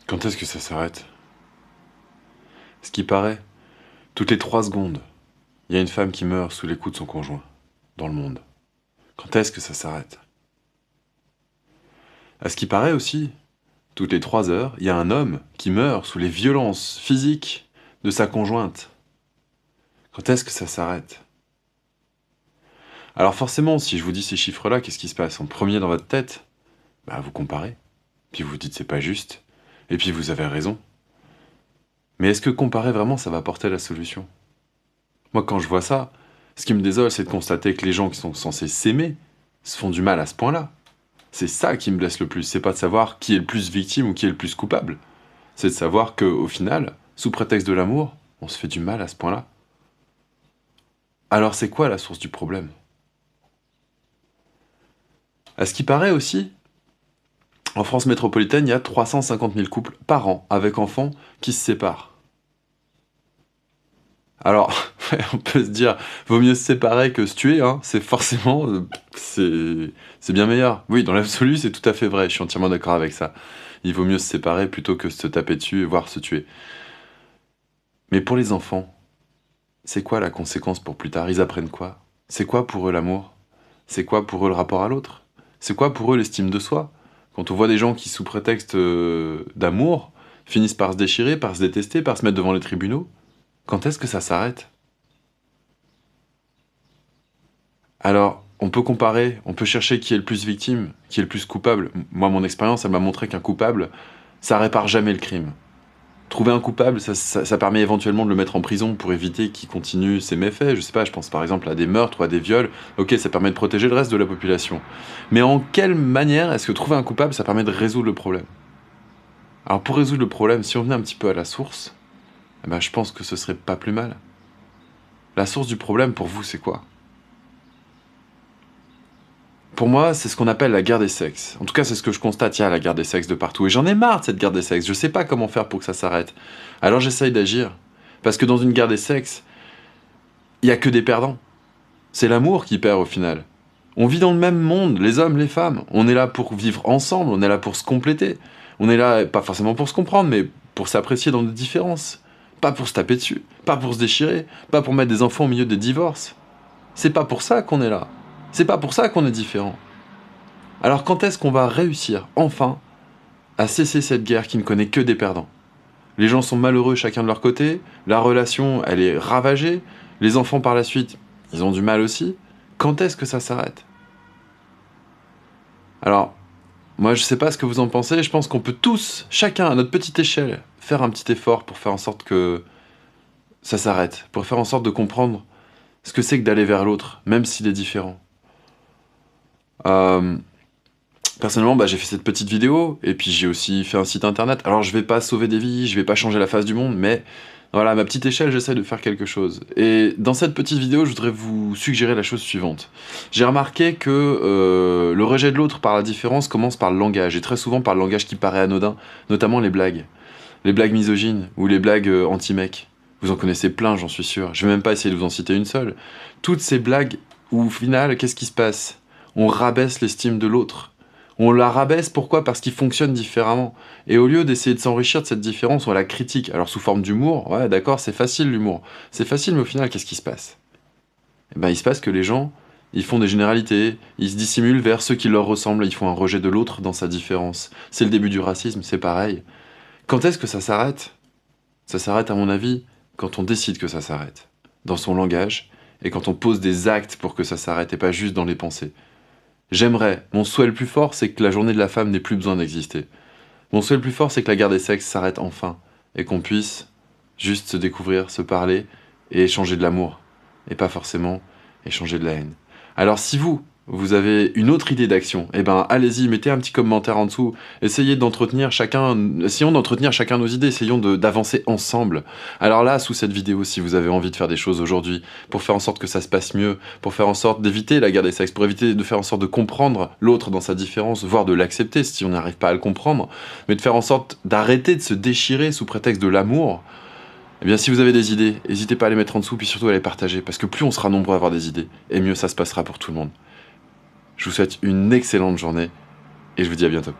Quand est-ce que ça s'arrête? Ce qui paraît, toutes les 3 secondes, il y a une femme qui meurt sous les coups de son conjoint, dans le monde. Quand est-ce que ça s'arrête? À ce qui paraît aussi, toutes les 3 heures, il y a un homme qui meurt sous les violences physiques de sa conjointe. Quand est-ce que ça s'arrête? Alors forcément, si je vous dis ces chiffres-là, qu'est-ce qui se passe? En premier dans votre tête, bah vous comparez, puis vous vous dites c'est pas juste, et puis vous avez raison. Mais est-ce que comparer vraiment, ça va apporter la solution? Moi, quand je vois ça, ce qui me désole, c'est de constater que les gens qui sont censés s'aimer se font du mal à ce point-là. C'est ça qui me blesse le plus, c'est pas de savoir qui est le plus victime ou qui est le plus coupable. C'est de savoir qu'au final, sous prétexte de l'amour, on se fait du mal à ce point-là. Alors c'est quoi la source du problème? À ce qui paraît aussi, en France métropolitaine, il y a 350 000 couples par an avec enfants qui se séparent. Alors, on peut se dire, vaut mieux se séparer que se tuer, hein. C'est forcément, c'est bien meilleur. Oui, dans l'absolu, c'est tout à fait vrai, je suis entièrement d'accord avec ça. Il vaut mieux se séparer plutôt que se taper dessus, voire se tuer. Mais pour les enfants, c'est quoi la conséquence pour plus tard? Ils apprennent quoi? C'est quoi pour eux l'amour? C'est quoi pour eux le rapport à l'autre? C'est quoi pour eux l'estime de soi? Quand on voit des gens qui, sous prétexte d'amour, finissent par se déchirer, par se détester, par se mettre devant les tribunaux, quand est-ce que ça s'arrête? Alors, on peut comparer, on peut chercher qui est le plus victime, qui est le plus coupable. Moi, mon expérience, elle m'a montré qu'un coupable, ça répare jamais le crime. Trouver un coupable, ça permet éventuellement de le mettre en prison pour éviter qu'il continue ses méfaits. Je sais pas, je pense par exemple à des meurtres ou à des viols. Ok, ça permet de protéger le reste de la population. Mais en quelle manière est-ce que trouver un coupable, ça permet de résoudre le problème? Alors pour résoudre le problème, si on venait un petit peu à la source, eh ben, je pense que ce serait pas plus mal. La source du problème, pour vous, c'est quoi? Pour moi, c'est ce qu'on appelle la guerre des sexes. En tout cas, c'est ce que je constate, il y a la guerre des sexes de partout. Et j'en ai marre de cette guerre des sexes, je sais pas comment faire pour que ça s'arrête. Alors j'essaye d'agir. Parce que dans une guerre des sexes, il y a que des perdants. C'est l'amour qui perd au final. On vit dans le même monde, les hommes, les femmes. On est là pour vivre ensemble, on est là pour se compléter. On est là, pas forcément pour se comprendre, mais pour s'apprécier dans nos différences. Pas pour se taper dessus, pas pour se déchirer, pas pour mettre des enfants au milieu des divorces. C'est pas pour ça qu'on est là. C'est pas pour ça qu'on est différent. Alors quand est-ce qu'on va réussir, enfin, à cesser cette guerre qui ne connaît que des perdants? Les gens sont malheureux chacun de leur côté, la relation, elle est ravagée, les enfants par la suite, ils ont du mal aussi. Quand est-ce que ça s'arrête? Alors, moi je sais pas ce que vous en pensez, je pense qu'on peut tous, chacun à notre petite échelle, faire un petit effort pour faire en sorte que ça s'arrête, pour faire en sorte de comprendre ce que c'est que d'aller vers l'autre, même s'il est différent. Euh, Personnellement, bah, j'ai fait cette petite vidéo, et puis j'ai aussi fait un site internet. Alors je vais pas sauver des vies, je vais pas changer la face du monde, mais voilà, à ma petite échelle, j'essaie de faire quelque chose. Et dans cette petite vidéo, je voudrais vous suggérer la chose suivante. J'ai remarqué que le rejet de l'autre par la différence commence par le langage, et très souvent par le langage qui paraît anodin, notamment les blagues. Les blagues misogynes, ou les blagues anti-mecs. Vous en connaissez plein, j'en suis sûr. Je vais même pas essayer de vous en citer une seule. Toutes ces blagues où, au final, qu'est-ce qui se passe? On rabaisse l'estime de l'autre. On la rabaisse, pourquoi? Parce qu'il fonctionne différemment. Et au lieu d'essayer de s'enrichir de cette différence, on la critique. Alors sous forme d'humour, ouais d'accord, c'est facile l'humour. C'est facile, mais au final, qu'est-ce qui se passe? Eh ben, il se passe que les gens, ils font des généralités, ils se dissimulent vers ceux qui leur ressemblent, ils font un rejet de l'autre dans sa différence. C'est le début du racisme, c'est pareil. Quand est-ce que ça s'arrête? Ça s'arrête, à mon avis, quand on décide que ça s'arrête. Dans son langage, et quand on pose des actes pour que ça s'arrête, et pas juste dans les pensées. J'aimerais, mon souhait le plus fort, c'est que la journée de la femme n'ait plus besoin d'exister. Mon souhait le plus fort, c'est que la guerre des sexes s'arrête enfin, et qu'on puisse juste se découvrir, se parler, et échanger de l'amour, et pas forcément échanger de la haine. Alors si vous avez une autre idée d'action, eh ben allez-y, mettez un petit commentaire en dessous, essayons d'entretenir chacun nos idées, essayons d'avancer ensemble. Alors là, sous cette vidéo, si vous avez envie de faire des choses aujourd'hui, pour faire en sorte que ça se passe mieux, pour faire en sorte d'éviter la guerre des sexes, pour éviter de faire en sorte de comprendre l'autre dans sa différence, voire de l'accepter si on n'arrive pas à le comprendre, mais de faire en sorte d'arrêter de se déchirer sous prétexte de l'amour, eh bien si vous avez des idées, n'hésitez pas à les mettre en dessous, puis surtout à les partager, parce que plus on sera nombreux à avoir des idées, et mieux ça se passera pour tout le monde. Je vous souhaite une excellente journée et je vous dis à bientôt.